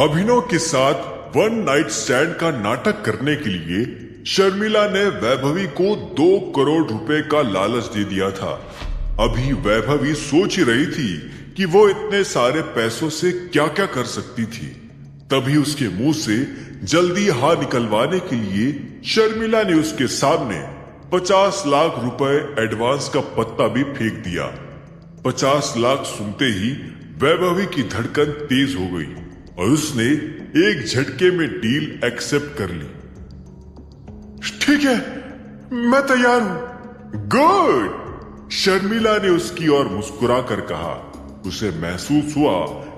अभिनव के साथ one night stand का नाटक करने के लिए शर्मिला ने वैभवी को 2 करोड़ रुपए का लालच दे दिया था। अभी वैभवी सोच ही रही थी कि वो इतने सारे पैसों से क्या क्या कर सकती थी। तभी उसके मुंह से जल्दी हाँ निकलवाने के लिए शर्मिला ने उसके सामने 50 लाख रुपए एडवांस का पत्ता भी फेंक दिया। 50 लाख सुनते ही वैभवी की धड़कन तेज हो गई और उसने एक झटके में डील एक्सेप्ट कर ली। ठीक है, मैं तैयार हूं। गुड, शर्मिला ने उसकी ओर मुस्कुरा कर कहा। उसे महसूस हुआ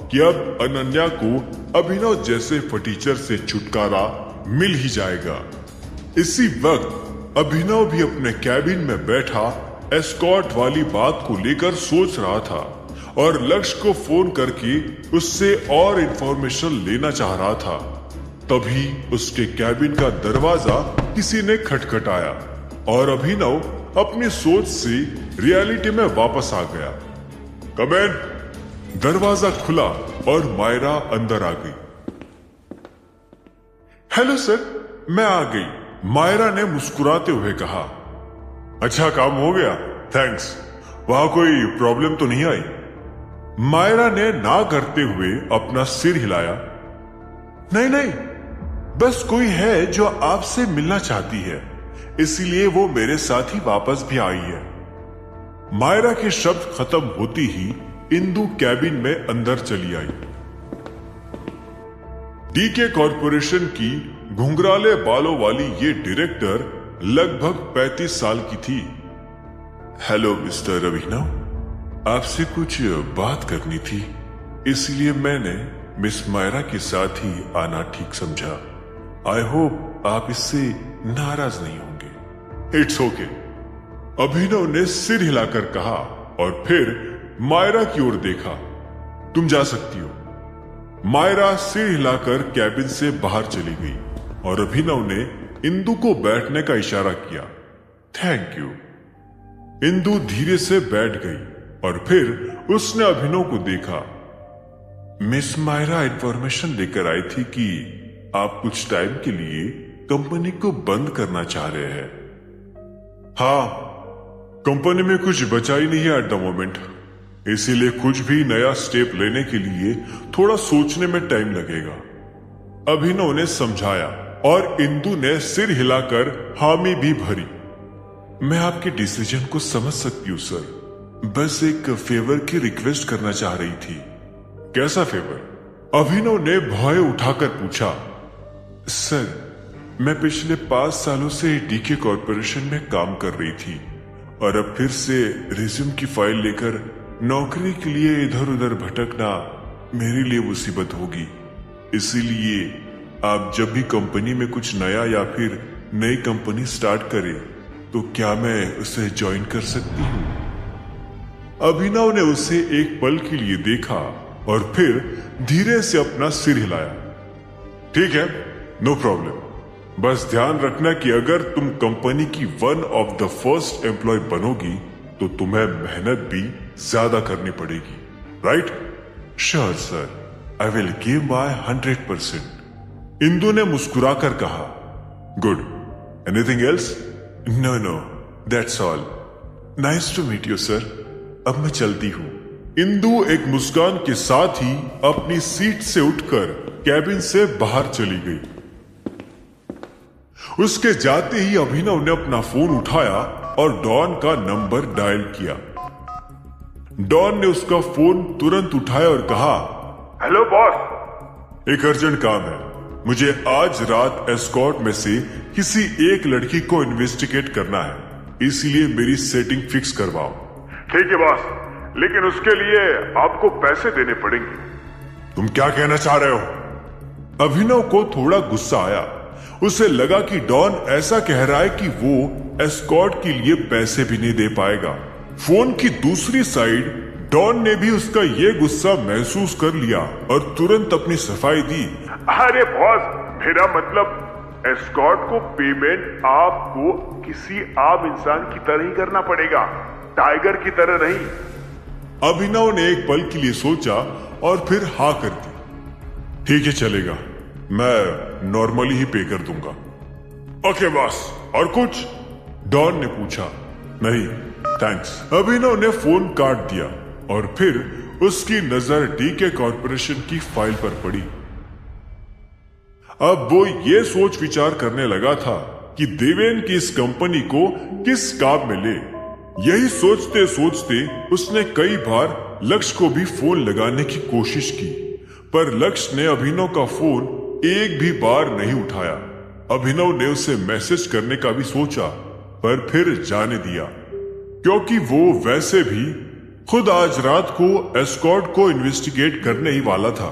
कि अब अनन्या को अभिनव जैसे फटीचर से छुटकारा मिल ही जाएगा। इसी वक्त अभिनव भी अपने कैबिन में बैठा एस्कॉर्ट वाली बात को लेकर सोच रहा था और लक्ष्य को फोन करके उससे और इंफॉर्मेशन लेना चाह रहा था। तभी उसके कैबिन का दरवाजा किसी ने खटखटाया और अभिनव अपनी सोच से रियलिटी में वापस आ गया। कम इन। दरवाजा खुला और मायरा अंदर आ गई। हेलो सर, मैं आ गई, मायरा ने मुस्कुराते हुए कहा। अच्छा काम हो गया, थैंक्स। वहां कोई प्रॉब्लम तो नहीं आई? मायरा ने ना करते हुए अपना सिर हिलाया। नहीं नहीं, बस कोई है जो आपसे मिलना चाहती है, इसलिए वो मेरे साथ ही वापस भी आई है। मायरा के शब्द खत्म होती ही इंदु कैबिन में अंदर चली आई। डीके कॉरपोरेशन की घुंघराले बालों वाली ये डायरेक्टर लगभग 35 साल की थी। हेलो मिस्टर अभिनव, आपसे कुछ बात करनी थी, इसलिए मैंने मिस मायरा के साथ ही आना ठीक समझा। आई होप आप इससे नाराज नहीं होंगे। इट्स ओके, अभिनव ने सिर हिलाकर कहा और फिर मायरा की ओर देखा। तुम जा सकती हो। मायरा सिर हिलाकर कैबिन से बाहर चली गई और अभिनव ने इंदु को बैठने का इशारा किया। Thank you. इंदु धीरे से बैठ गई और फिर उसने अभिनव को देखा। मिस मायरा इंफॉर्मेशन लेकर आई थी कि आप कुछ टाइम के लिए कंपनी को बंद करना चाह रहे हैं। हाँ, कंपनी में कुछ बचा ही नहीं है एट द मोमेंट, इसीलिए कुछ भी नया स्टेप लेने के लिए थोड़ा सोचने में टाइम लगेगा, अभिनव ने समझाया और इंदु ने सिर हिलाकर हामी भी भरी। मैं आपके डिसीजन को समझ सकती हूँ सर, बस एक फेवर की रिक्वेस्ट करना चाह रही थी। कैसा फेवर? अभिनव ने भय उठाकर पूछा। सर, मैं पिछले 5 सालों से डीके कॉरपोरेशन में काम कर रही थी और अब फिर से रिज्यूम की फाइल लेकर नौकरी के लिए इधर उधर भटकना मेरे लिए मुसीबत होगी। इसीलिए आप जब भी कंपनी में कुछ नया या फिर नई कंपनी स्टार्ट करें तो क्या मैं उसे ज्वाइन कर सकती हूँ? अभिनव ने उसे एक पल के लिए देखा और फिर धीरे से अपना सिर हिलाया। ठीक है, नो प्रॉब्लम, बस ध्यान रखना कि अगर तुम कंपनी की one of the first employee बनोगी तो तुम्हें मेहनत भी ज्यादा करनी पड़ेगी, right? Sure sir, I will give my 100%। Indu ने मुस्कुराकर कहा। Good, anything else? No no, that's all. Nice to meet you sir, अब मैं चलती हूँ। इंदु एक मुस्कान के साथ ही अपनी सीट से उठकर कैबिन से बाहर चली गई। उसके जाते ही अभिनव ने अपना फोन उठाया और डॉन का नंबर डायल किया। डॉन ने उसका फोन तुरंत उठाया और कहा, हेलो बॉस, एक अर्जेंट काम है, मुझे आज रात एस्कॉर्ट में से किसी एक लड़की को इन्वेस्टिगेट करना है, इसलिए मेरी सेटिंग फिक्स करवाओ। ठीक है बॉस, लेकिन उसके लिए आपको पैसे देने पड़ेंगे। तुम क्या कहना चाह रहे हो? अभिनव को थोड़ा गुस्सा आया। उसे लगा कि डॉन ऐसा कह रहा है कि वो एस्कॉर्ट के लिए पैसे भी नहीं दे पाएगा। फोन की दूसरी साइड डॉन ने भी उसका ये गुस्सा महसूस कर लिया और तुरंत अपनी सफाई दी। अरे बॉस, मेरा मतलब एस्कॉर्ट को पेमेंट आपको किसी आम इंसान की तरह ही करना पड़ेगा, टाइगर की तरह नहीं। अभिनव ने एक पल के लिए सोचा और फिर हाँ कर दी। ठीक है, चलेगा, मैं नॉर्मली ही पे कर दूंगा। ओके बॉस, और कुछ? डॉन ने पूछा। नहीं थैंक्स। अभिनव ने फोन काट दिया और फिर उसकी नजर डीके कॉर्पोरेशन की फाइल पर पड़ी। अब वो ये सोच विचार करने लगा था कि देवेन की इस कंपनी को किस काम में ले। यही सोचते सोचते उसने कई बार लक्ष्य को भी फोन लगाने की कोशिश की, पर लक्ष्य ने अभिनव का फोन एक भी बार नहीं उठाया। अभिनव ने उसे मैसेज करने का भी सोचा, पर फिर जाने दिया, क्योंकि वो वैसे भी खुद आज रात को एस्कॉर्ट को इन्वेस्टिगेट करने ही वाला था।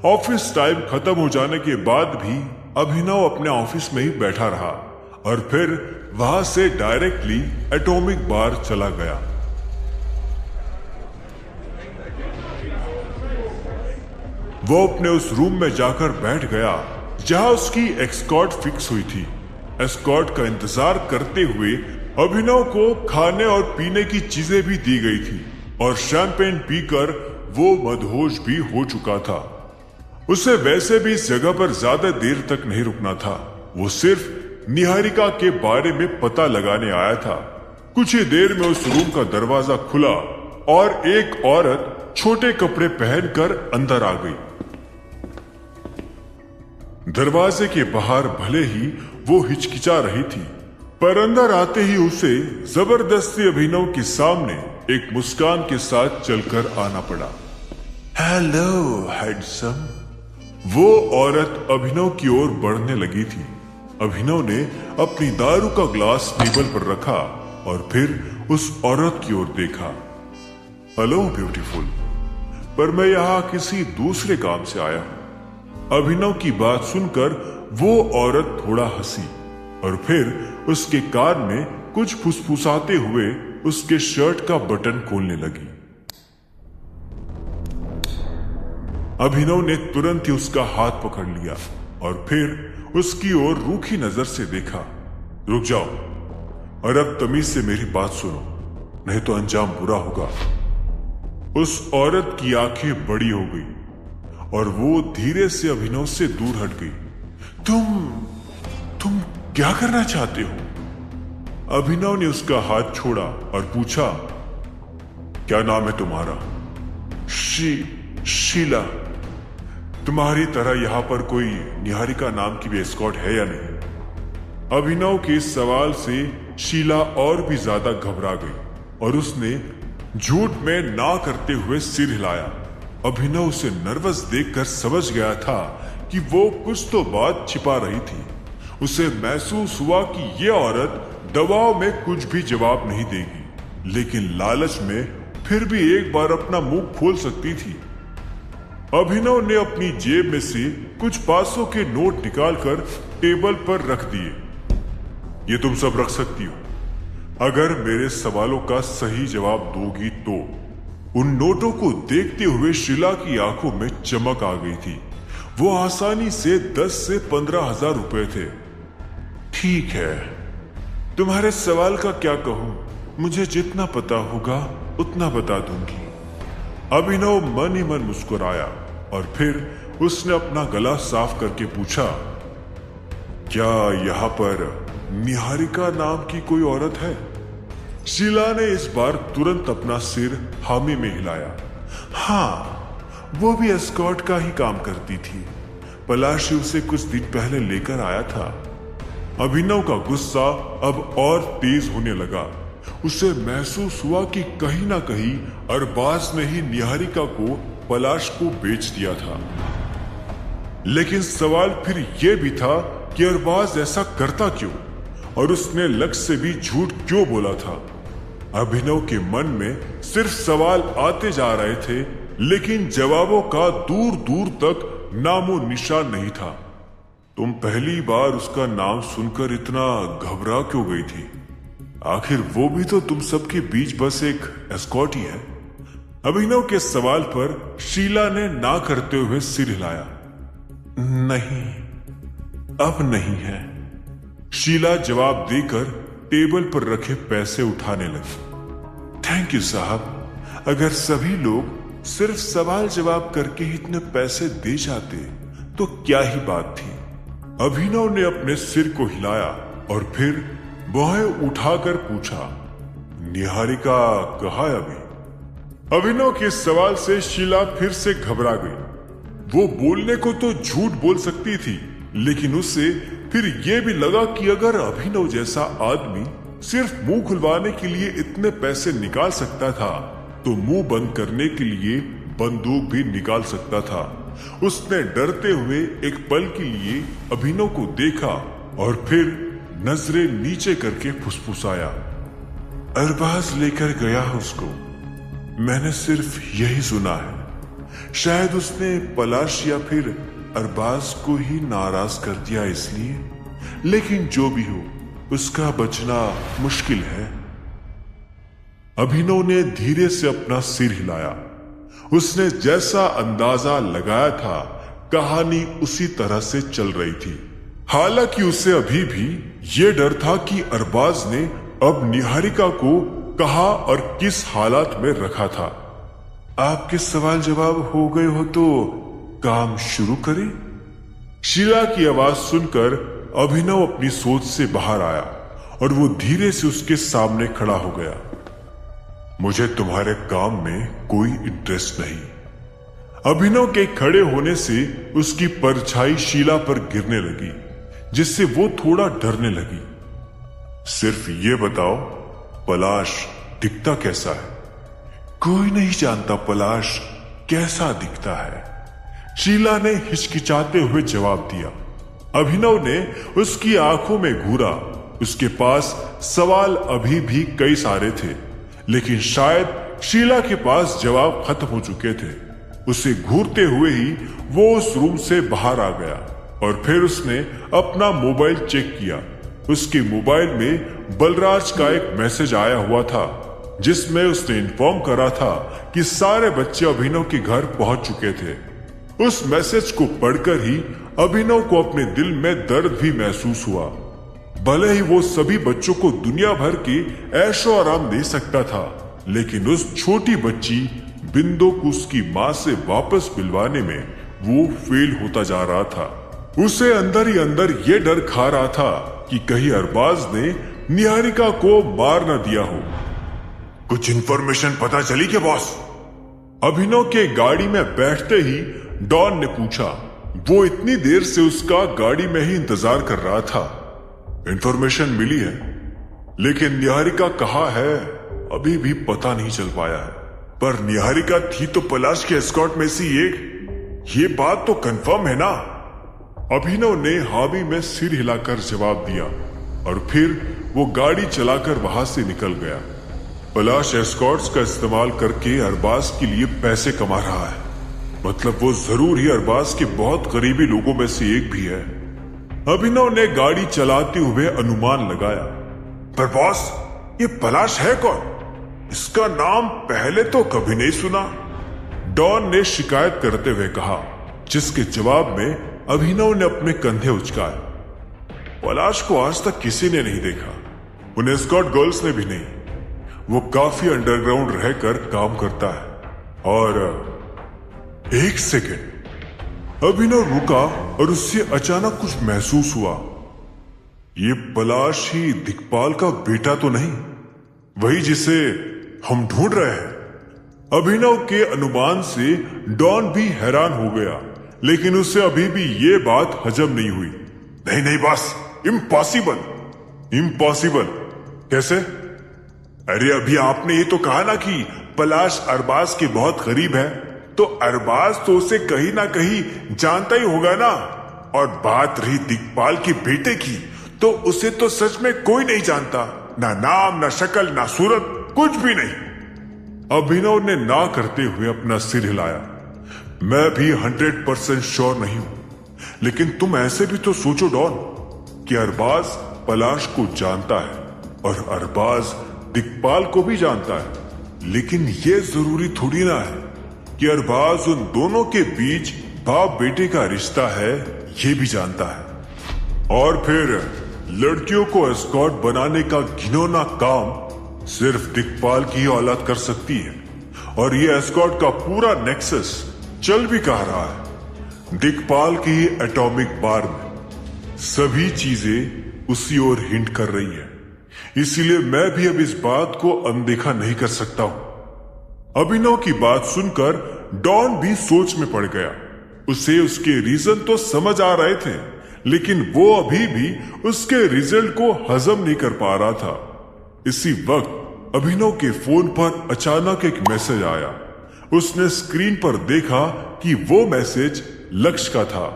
ऑफिस टाइम खत्म हो जाने के बाद भी अभिनव अपने ऑफिस में ही बैठा रहा और फिर वहां से डायरेक्टली एटॉमिक बार चला गया। वो अपने उस रूम में जाकर बैठ गया जहां उसकी एस्कॉर्ट फिक्स हुई थी। एस्कॉर्ट का इंतजार करते हुए अभिनव को खाने और पीने की चीजें भी दी गई थी और शैंपेन पीकर वो मदहोश भी हो चुका था। उसे वैसे भी इस जगह पर ज्यादा देर तक नहीं रुकना था। वो सिर्फ निहारिका के बारे में पता लगाने आया था। कुछ ही देर में उस रूम का दरवाजा खुला और एक औरत छोटे कपड़े पहनकर अंदर आ गई। दरवाजे के बाहर भले ही वो हिचकिचा रही थी, पर अंदर आते ही उसे जबरदस्ती अभिनव के सामने एक मुस्कान के साथ चलकर आना पड़ा। Hello handsome. वो औरत अभिनव की ओर बढ़ने लगी थी। अभिनव ने अपनी दारू का ग्लास टेबल पर रखा और फिर उस औरत की ओर देखा। हेलो ब्यूटीफुल, पर मैं यहां किसी दूसरे काम से आया हूं। अभिनव की बात सुनकर वो औरत थोड़ा हंसी और फिर उसके कान में कुछ फुसफुसाते हुए उसके शर्ट का बटन खोलने लगी। अभिनव ने तुरंत ही उसका हाथ पकड़ लिया और फिर उसकी ओर रूखी नजर से देखा। रुक जाओ और अब तमीज से मेरी बात सुनो, नहीं तो अंजाम बुरा होगा। उस औरत की आंखें बड़ी हो गई और वो धीरे से अभिनव से दूर हट गई। तुम क्या करना चाहते हो? अभिनव ने उसका हाथ छोड़ा और पूछा, क्या नाम है तुम्हारा? शीला। तुम्हारी तरह यहां पर कोई निहारिका नाम की भी एस्कॉर्ट है या नहीं? अभिनव के इस सवाल से शीला और भी ज्यादा घबरा गई और उसने झूठ में ना करते हुए सिर हिलाया। अभिनव उसे नर्वस देखकर समझ गया था कि वो कुछ तो बात छिपा रही थी। उसे महसूस हुआ कि ये औरत दबाव में कुछ भी जवाब नहीं देगी, लेकिन लालच में फिर भी एक बार अपना मुंह खोल सकती थी। अभिनव ने अपनी जेब में से कुछ 500 के नोट निकालकर टेबल पर रख दिए। ये तुम सब रख सकती हो, अगर मेरे सवालों का सही जवाब दोगी तो। उन नोटों को देखते हुए शीला की आंखों में चमक आ गई थी। वो आसानी से 10 से 15 हजार रुपए थे। ठीक है, तुम्हारे सवाल का क्या कहूं, मुझे जितना पता होगा उतना बता दूंगी। अभिनव मन ही मन मुस्कुराया और फिर उसने अपना गला साफ करके पूछा, क्या यहां पर निहारिका नाम की कोई औरत है? शीला ने इस बार तुरंत अपना सिर हामी में हिलाया। हाँ, वो भी एस्कॉर्ट का ही काम करती थी। पलाशी उसे कुछ दिन पहले लेकर आया था। अभिनव का गुस्सा अब और तेज होने लगा। उसे महसूस हुआ कि कहीं ना कहीं अरबाज ने ही निहारिका को पलाश को बेच दिया था। लेकिन सवाल फिर यह भी था कि अरबाज ऐसा करता क्यों और उसने लक्ष्य से भी झूठ क्यों बोला था। अभिनव के मन में सिर्फ सवाल आते जा रहे थे, लेकिन जवाबों का दूर दूर तक नामो निशान नहीं था। तुम पहली बार उसका नाम सुनकर इतना घबरा क्यों गई थी? आखिर वो भी तो तुम सबके बीच बस एक एस्कॉर्ट ही है। अभिनव के सवाल पर शीला ने ना करते हुए सिर हिलाया। नहीं, अब नहीं है। शीला जवाब देकर टेबल पर रखे पैसे उठाने लगी। थैंक यू साहब, अगर सभी लोग सिर्फ सवाल जवाब करके ही इतने पैसे दे जाते तो क्या ही बात थी। अभिनव ने अपने सिर को हिलाया और फिर वह उठाकर पूछा, निहारिका कहाँ है अभी? अभिनव के सवाल से शीला फिर से घबरा गई। वो बोलने को तो झूठ बोल सकती थी, लेकिन उससे फिर यह भी लगा कि अगर अभिनव जैसा आदमी सिर्फ मुंह खुलवाने के लिए इतने पैसे निकाल सकता था तो मुंह बंद करने के लिए बंदूक भी निकाल सकता था। उसने डरते हुए एक पल के लिए अभिनव को देखा और फिर नजरें नीचे करके फुसफुसाया, अरबाज लेकर गया उसको। मैंने सिर्फ यही सुना है। शायद उसने पलाश या फिर अरबाज को ही नाराज कर दिया इसलिए, लेकिन जो भी हो उसका बचना मुश्किल है। अभिनव ने धीरे से अपना सिर हिलाया। उसने जैसा अंदाजा लगाया था कहानी उसी तरह से चल रही थी। हालांकि उसे अभी भी ये डर था कि अरबाज ने अब निहारिका को कहा और किस हालात में रखा था। आपके सवाल जवाब हो गए हो तो काम शुरू करें? शीला की आवाज सुनकर अभिनव अपनी सोच से बाहर आया और वो धीरे से उसके सामने खड़ा हो गया। मुझे तुम्हारे काम में कोई इंटरेस्ट नहीं। अभिनव के खड़े होने से उसकी परछाई शीला पर गिरने लगी, जिससे वो थोड़ा डरने लगी। सिर्फ ये बताओ, पलाश दिखता कैसा है? कोई नहीं जानता पलाश कैसा दिखता है, शीला ने हिचकिचाते हुए जवाब दिया। अभिनव ने उसकी आंखों में घूरा। उसके पास सवाल अभी भी कई सारे थे, लेकिन शायद शीला के पास जवाब खत्म हो चुके थे। उसे घूरते हुए ही वो उस रूम से बाहर आ गया और फिर उसने अपना मोबाइल चेक किया। उसके मोबाइल में बलराज का एक मैसेज आया हुआ था, जिसमें उसने इन्फॉर्म करा था कि सारे बच्चे अभिनव के घर पहुंच चुके थे। उस मैसेज को पढ़कर ही अभिनव को अपने दिल में दर्द भी महसूस हुआ। भले ही वो सभी बच्चों को दुनिया भर के ऐशो आराम दे सकता था, लेकिन उस छोटी बच्ची बिंदु को उसकी माँ से वापस मिलवाने में वो फेल होता जा रहा था। उसे अंदर ही अंदर ये डर खा रहा था कि कहीं अरबाज ने निहारिका को मार न दिया हो। कुछ इन्फॉर्मेशन पता चली क्या बॉस? अभिनव के गाड़ी में बैठते ही डॉन ने पूछा। वो इतनी देर से उसका गाड़ी में ही इंतजार कर रहा था। इन्फॉर्मेशन मिली है, लेकिन निहारिका कहाँ है अभी भी पता नहीं चल पाया है। पर निहारिका थी तो पलाश के एस्कॉर्ट में से एक, ये बात तो कंफर्म है ना? अभिनव ने हामी में सिर हिलाकर जवाब दिया और फिर वो गाड़ी चलाकर वहां से निकल गया। पलाश एस्कॉर्ट्स का इस्तेमाल करके अरबाज के लिए पैसे कमा रहा है, मतलब वो जरूर ही अरबाज के बहुत करीबी लोगों में से एक भी है। अभिनव ने गाड़ी चलाते हुए अनुमान लगाया। पर बॉस, ये पलाश है कौन? इसका नाम पहले तो कभी नहीं सुना, डॉन ने शिकायत करते हुए कहा, जिसके जवाब में अभिनव ने अपने कंधे उचकाए। पलाश को आज तक किसी ने नहीं देखा, उन एस्कॉर्ट गर्ल्स ने भी नहीं। वो काफी अंडरग्राउंड रहकर काम करता है। और एक सेकेंड, अभिनव रुका और उससे अचानक कुछ महसूस हुआ। ये पलाश ही दिक्पाल का बेटा तो नहीं, वही जिसे हम ढूंढ रहे हैं? अभिनव के अनुमान से डॉन भी हैरान हो गया, लेकिन उसे अभी भी ये बात हजम नहीं हुई। नहीं नहीं बॉस, इम्पॉसिबल। इम्पॉसिबल कैसे? अरे अभी आपने ये तो कहा ना कि पलाश अरबाज के बहुत करीब है, तो अरबाज तो उसे कहीं ना कहीं जानता ही होगा ना। और बात रही दिक्पाल के बेटे की, तो उसे तो सच में कोई नहीं जानता, ना नाम, ना शक्ल, ना सूरत, कुछ भी नहीं। अभिनव ने ना करते हुए अपना सिर हिलाया। मैं भी 100% श्योर नहीं हूं, लेकिन तुम ऐसे भी तो सोचो डॉन कि अरबाज पलाश को जानता है और अरबाज दिक्पाल को भी जानता है। लेकिन यह जरूरी थोड़ी ना है कि अरबाज उन दोनों के बीच बाप बेटे का रिश्ता है, ये भी जानता है। और फिर लड़कियों को एस्कॉर्ट बनाने का घिनौना काम सिर्फ दिक्पाल की ही औलाद कर सकती है। और ये एस्कॉर्ट का पूरा नेक्सस चल भी कह रहा है। दिक्पाल की एटॉमिक बार में सभी चीजें उसी ओर हिंट कर रही है, इसीलिए मैं भी अब इस बात को अनदेखा नहीं कर सकता हूं। अभिनव की बात सुनकर डॉन भी सोच में पड़ गया। उसे उसके रीजन तो समझ आ रहे थे, लेकिन वो अभी भी उसके रिजल्ट को हजम नहीं कर पा रहा था। इसी वक्त अभिनव के फोन पर अचानक एक मैसेज आया। उसने स्क्रीन पर देखा कि वो मैसेज लक्ष्य का था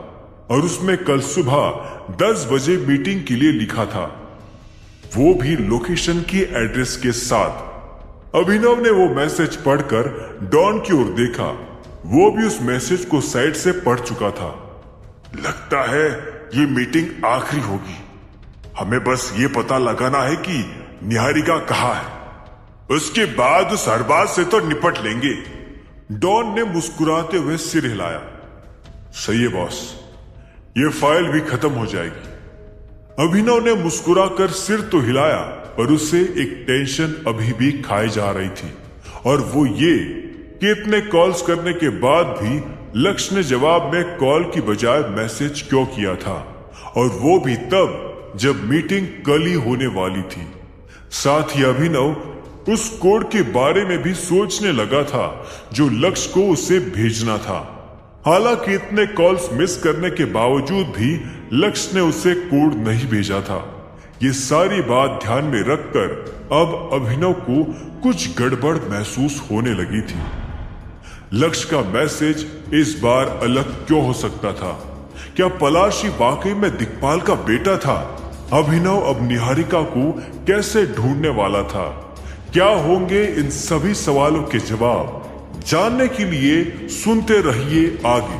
और उसमें कल सुबह 10 बजे मीटिंग के लिए लिखा था, वो भी लोकेशन की एड्रेस के साथ। अभिनव ने वो मैसेज पढ़कर डॉन की ओर देखा। वो भी उस मैसेज को साइड से पढ़ चुका था। लगता है ये मीटिंग आखिरी होगी। हमें बस ये पता लगाना है कि निहारिका कहाँ है, उसके बाद उस अरबाज से तो निपट लेंगे। डॉन ने मुस्कुराते हुए सिर हिलाया। सही है बॉस, ये फाइल भी खत्म हो जाएगी। अभिनव ने मुस्कुराकर सिर तो हिलाया, पर उसे एक टेंशन अभी भी खाई जा रही थी, और वो ये कि इतने कॉल्स करने के बाद भी लक्ष्य ने जवाब में कॉल की बजाय मैसेज क्यों किया था, और वो भी तब जब मीटिंग कल ही होने वाली थी। साथ ही अभिनव उस कोड के बारे में भी सोचने लगा था जो लक्ष्य को उसे भेजना था। हालांकि इतने कॉल्स मिस करने के बावजूद भी लक्ष्य ने उसे कोड नहीं भेजा था। ये सारी बात ध्यान में रखकर अब अभिनव को कुछ गड़बड़ महसूस होने लगी थी। लक्ष्य का मैसेज इस बार अलग क्यों हो सकता था? क्या पलाशी वाकई में दिक्पाल का बेटा था? अभिनव अब निहारिका को कैसे ढूंढने वाला था? क्या होंगे इन सभी सवालों के जवाब? जानने के लिए सुनते रहिए आगे।